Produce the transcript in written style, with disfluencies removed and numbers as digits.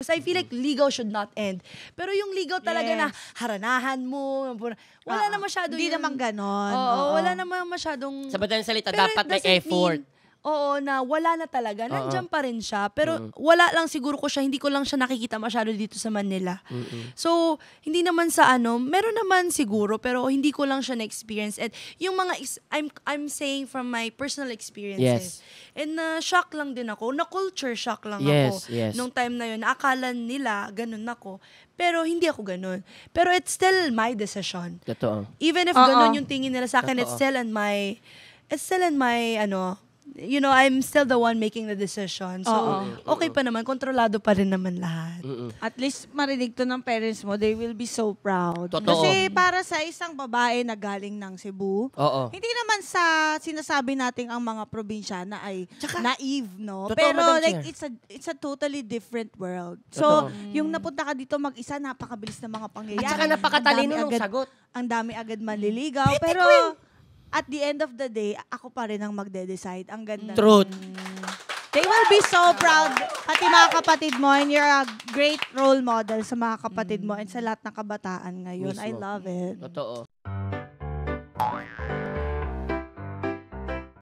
Basta I feel like ligaw should not end. Pero yung ligaw talaga na haranahan mo, wala na masyado Hindi naman ganon. Wala naman masyadong... Sa madaling salita, Pero dapat it may doesn't effort. mean, na wala na talaga. Nandiyan pa rin siya. Pero wala lang siguro ko siya, hindi ko lang siya nakikita masyado dito sa Manila. So, hindi naman sa meron naman siguro, pero hindi ko lang siya na-experience. And yung mga, I'm saying from my personal experiences. And shock lang din ako. Na-culture shock lang ako. Nung time na yun, akala nila, ganun ako. Pero hindi ako ganun. Pero it's still my decision. Totoo. Even if ganun yung tingin nila sa akin, it's still in my, I'm still the one making the decision. So, okay pa naman. Kontrolado pa rin naman lahat. At least marinig to ng parents mo, they will be so proud. Totoo. Kasi para sa isang babae na galing ng Cebu, hindi naman sa sinasabi nating ang mga probinsyana ay naive, no? Totoo, Pero Madam like Chair. it's a totally different world. So, yung napunta ka dito mag-isa, napakabilis ng mga pangyayari. At saka napakatalino Ang dami ng sagot. Ang dami agad manliligaw. Pero at the end of the day, ako pa rin ang magde-decide. Ang ganda. Truth. They will be so proud, pati mga kapatid mo, and you're a great role model sa mga kapatid mo and sa lahat ng kabataan ngayon. I Mismo. love it. Totoo.